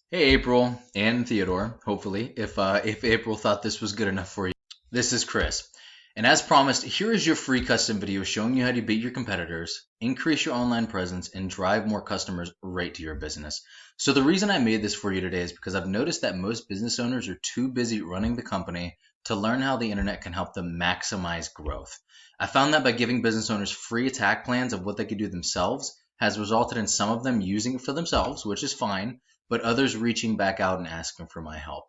Hey April and Theodore, hopefully, if April thought this was good enough for you. This is Chris. And as promised, here is your free custom video showing you how to beat your competitors, increase your online presence, and drive more customers right to your business. So the reason I made this for you today is because I've noticed that most business owners are too busy running the company to learn how the internet can help them maximize growth. I found that by giving business owners free attack plans of what they could do themselves has resulted in some of them using it for themselves, which is fine, but others reaching back out and asking for my help.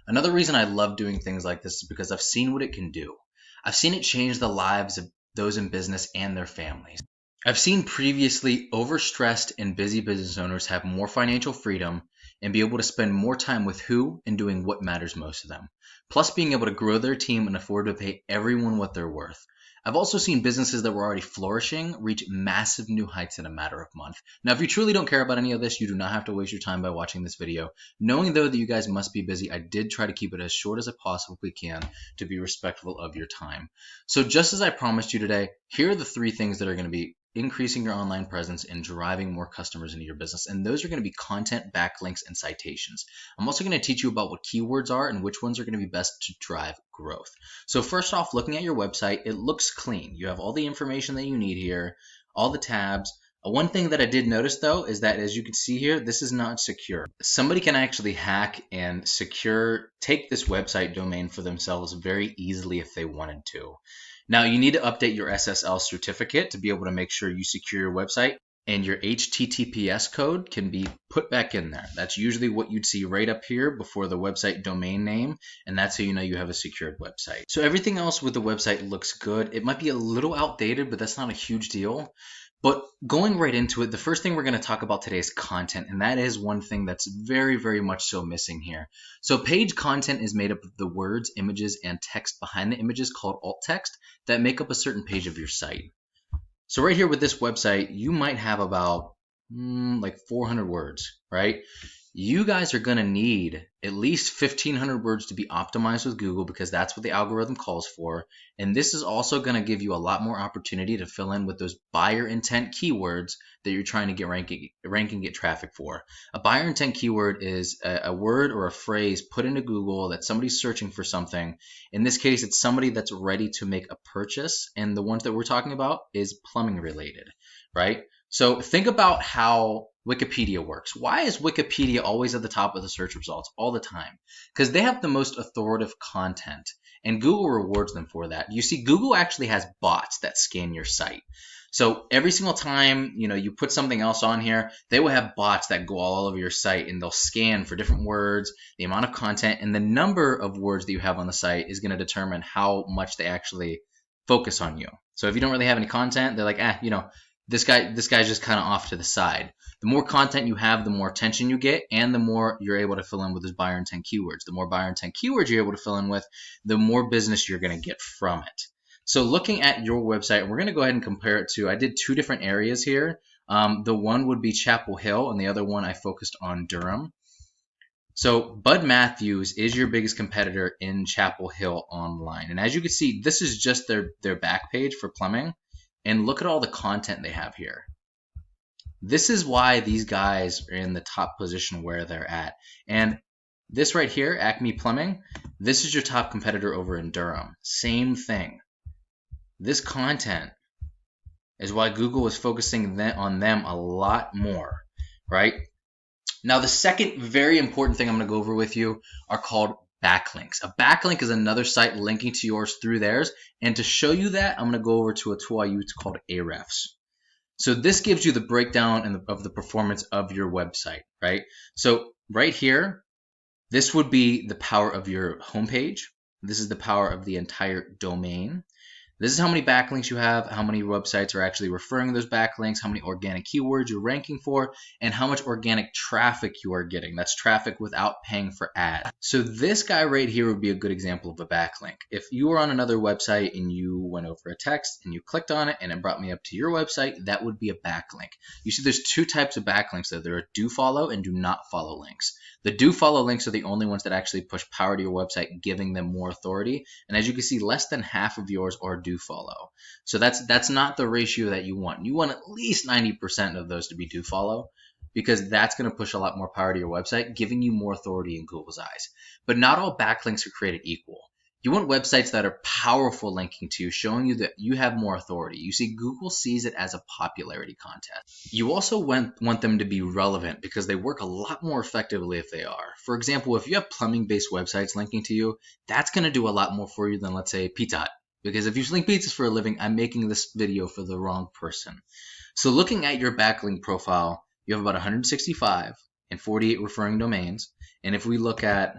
Another reason I love doing things like this is because I've seen what it can do. I've seen it change the lives of those in business and their families. I've seen previously overstressed and busy business owners have more financial freedom and be able to spend more time with who and doing what matters most to them. Plus, being able to grow their team and afford to pay everyone what they're worth. I've also seen businesses that were already flourishing reach massive new heights in a matter of months. Now, if you truly don't care about any of this, you do not have to waste your time by watching this video. Knowing though that you guys must be busy, I did try to keep it as short as I possibly can to be respectful of your time. So just as I promised you today, here are the 3 things that are going to be increasing your online presence and driving more customers into your business. And those are going to be content, backlinks, and citations. I'm also going to teach you about what keywords are and which ones are going to be best to drive growth. So first off, looking at your website, it looks clean. You have all the information that you need here, all the tabs. One thing that I did notice though is that as you can see here, this is not secure. Somebody can actually hack and take this website domain for themselves very easily if they wanted to. Now you need to update your SSL certificate to be able to make sure you secure your website, and your HTTPS code can be put back in there. That's usually what you'd see right up here before the website domain name, and that's how you know you have a secured website. So everything else with the website looks good. It might be a little outdated, but that's not a huge deal. But going right into it, the first thing we're going to talk about today is content, and that is one thing that's very, very much so missing here. So page content is made up of the words, images, and text behind the images called alt text that make up a certain page of your site. So right here with this website, you might have about like 400 words, right? You guys are going to need at least 1,500 words to be optimized with Google because that's what the algorithm calls for. And this is also going to give you a lot more opportunity to fill in with those buyer intent keywords that you're trying to get ranking, get traffic for. A buyer intent keyword is a word or a phrase put into Google that somebody's searching for something. In this case, it's somebody that's ready to make a purchase. And the ones that we're talking about is plumbing related, right? So think about how Wikipedia works. Why is Wikipedia always at the top of the search results all the time? Because they have the most authoritative content, and Google rewards them for that. You see, Google actually has bots that scan your site. So every single time you put something else on here, they will have bots that go all over your site, and they'll scan for different words, the amount of content, and the number of words that you have on the site is going to determine how much they actually focus on you. So if you don't really have any content, they're like, this guy's just kind of off to the side. The more content you have, the more attention you get, and the more you're able to fill in with those buyer intent keywords. The more buyer intent keywords you're able to fill in with, the more business you're going to get from it. So looking at your website, we're going to go ahead and compare it to, I did 2 different areas here. The one would be Chapel Hill, and the other one I focused on Durham. So Bud Matthews is your biggest competitor in Chapel Hill online. And as you can see, this is just their back page for plumbing. And look at all the content they have here. This is why these guys are in the top position where they're at. And this right here, Acme Plumbing, this is your top competitor over in Durham. Same thing. This content is why Google is focusing on them a lot more, right? Now, the second very important thing I'm going to go over with you are called backlinks. A backlink is another site linking to yours through theirs. And to show you that, I'm going to go over to a tool I use called Ahrefs. So this gives you the breakdown of the performance of your website, right? So right here, this would be the power of your homepage. This is the power of the entire domain. This is how many backlinks you have, how many websites are actually referring to those backlinks, how many organic keywords you're ranking for, and how much organic traffic you are getting. That's traffic without paying for ads. So this guy right here would be a good example of a backlink. If you were on another website and you went over a text and you clicked on it and it brought me up to your website, that would be a backlink. You see there's 2 types of backlinks though. There are do follow and do not follow links. The do follow links are the only ones that actually push power to your website, giving them more authority. And as you can see, less than half of yours are do follow. So that's not the ratio that you want. You want at least 90% of those to be do follow, because that's going to push a lot more power to your website, giving you more authority in Google's eyes. But not all backlinks are created equal. You want websites that are powerful linking to you, showing you that you have more authority. You see, Google sees it as a popularity contest. You also want them to be relevant because they work a lot more effectively if they are. For example, if you have plumbing-based websites linking to you, that's going to do a lot more for you than, let's say, Pizza Hut. Because if you link pizzas for a living, I'm making this video for the wrong person. So looking at your backlink profile, you have about 165 and 48 referring domains. And if we look at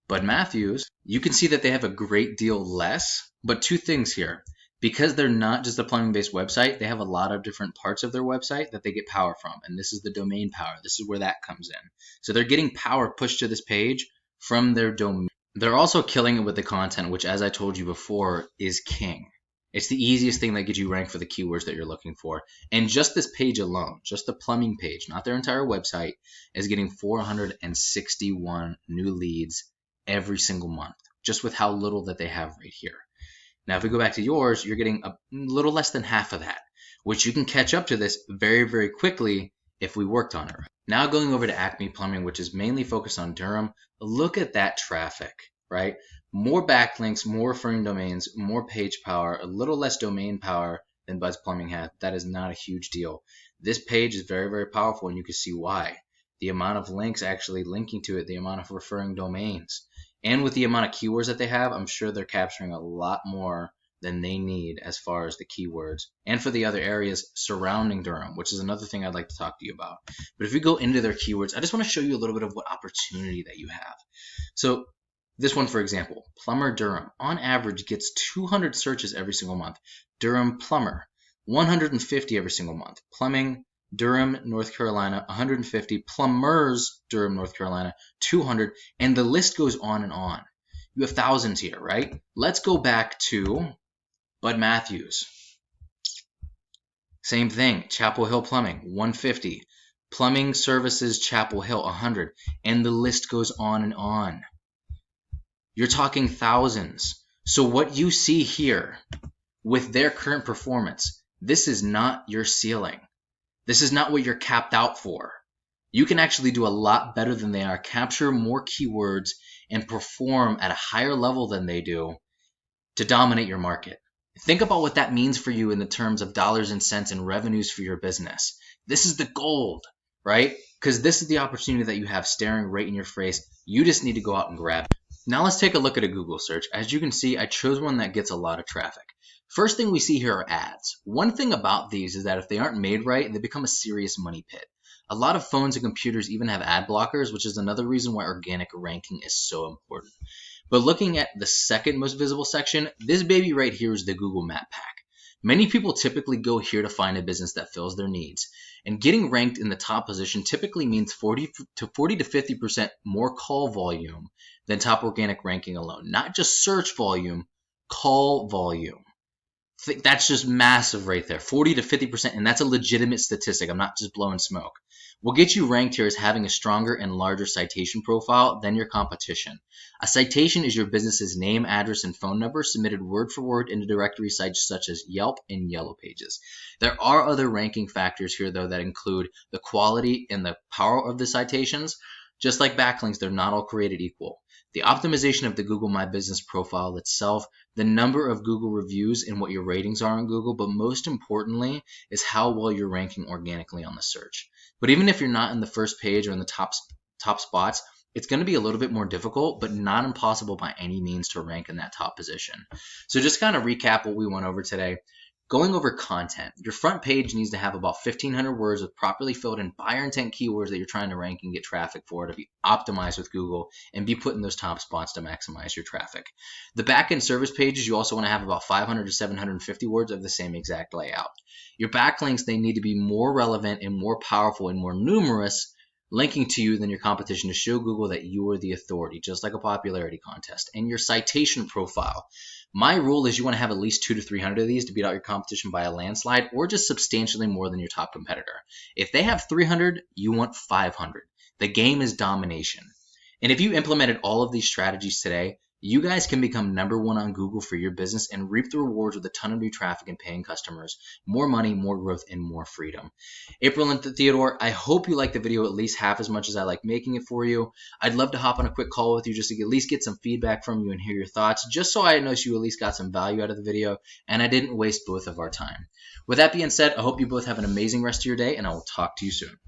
Bud Matthews, you can see that they have a great deal less, but two things here. Because they're not just a plumbing-based website, they have a lot of different parts of their website that they get power from. And this is the domain power. This is where that comes in. So they're getting power pushed to this page from their domain. They're also killing it with the content, which, as I told you before, is king. It's the easiest thing that gets you ranked for the keywords that you're looking for. And just this page alone, just the plumbing page, not their entire website, is getting 461 new leads every single month, just with how little that they have right here. Now, if we go back to yours, you're getting a little less than half of that, which you can catch up to this very, very quickly if we worked on it. Now going over to Acme Plumbing, which is mainly focused on Durham, look at that traffic, right? More backlinks, more referring domains, more page power, a little less domain power than Bud's Plumbing has. That is not a huge deal. This page is very, very powerful, and you can see why. The amount of links actually linking to it, the amount of referring domains. And with the amount of keywords that they have, I'm sure they're capturing a lot more than they need as far as the keywords and for the other areas surrounding Durham, which is another thing I'd like to talk to you about. But if we go into their keywords, I just want to show you a little bit of what opportunity that you have. So this one, for example, Plumber Durham, on average gets 200 searches every single month. Durham Plumber, 150 every single month. Plumbing Durham, North Carolina, 150. Plumbers, Durham, North Carolina, 200. And the list goes on and on. You have thousands here, right? Let's go back to Bud Matthews. Same thing. Chapel Hill Plumbing, 150. Plumbing Services, Chapel Hill, 100. And the list goes on and on. You're talking thousands. So what you see here with their current performance, this is not your ceiling. This is not what you're capped out for. You can actually do a lot better than they are, capture more keywords, and perform at a higher level than they do to dominate your market. Think about what that means for you in the terms of dollars and cents and revenues for your business. This is the gold, right? Because this is the opportunity that you have staring right in your face. You just need to go out and grab it. Now let's take a look at a Google search. As you can see, I chose one that gets a lot of traffic. First thing we see here are ads. One thing about these is that if they aren't made right, they become a serious money pit. A lot of phones and computers even have ad blockers, which is another reason why organic ranking is so important. But looking at the second most visible section, this baby right here is the Google Map Pack. Many people typically go here to find a business that fills their needs. And getting ranked in the top position typically means 40 to 50% more call volume than top organic ranking alone. Not just search volume, call volume. That's just massive right there, 40 to 50%, and that's a legitimate statistic. I'm not just blowing smoke. What gets you ranked here is having a stronger and larger citation profile than your competition. A citation is your business's name, address, and phone number submitted word for word into directory sites such as Yelp and Yellow Pages. There are other ranking factors here, though, that include the quality and the power of the citations. Just like backlinks, they're not all created equal. The optimization of the Google My Business profile itself, the number of Google reviews and what your ratings are on Google, but most importantly is how well you're ranking organically on the search. But even if you're not in the first page or in the top spots, it's going to be a little bit more difficult, but not impossible by any means to rank in that top position. So just kind of recap what we went over today. Going over content, your front page needs to have about 1,500 words with properly filled in buyer intent keywords that you're trying to rank and get traffic for to be optimized with Google and be put in those top spots to maximize your traffic. The backend service pages, you also want to have about 500 to 750 words of the same exact layout. Your backlinks, they need to be more relevant and more powerful and more numerous linking to you than your competition to show Google that you are the authority, just like a popularity contest. And your citation profile. My rule is you want to have at least 200 to 300 of these to beat out your competition by a landslide or just substantially more than your top competitor. If they have 300, you want 500. The game is domination. And if you implemented all of these strategies today, You guys can become #1 on Google for your business and reap the rewards with a ton of new traffic and paying customers, more money, more growth, and more freedom. April and Theodore, I hope you liked the video at least half as much as I like making it for you. I'd love to hop on a quick call with you just to at least get some feedback from you and hear your thoughts, just so I know you at least got some value out of the video and I didn't waste both of our time. With that being said, I hope you both have an amazing rest of your day, and I will talk to you soon.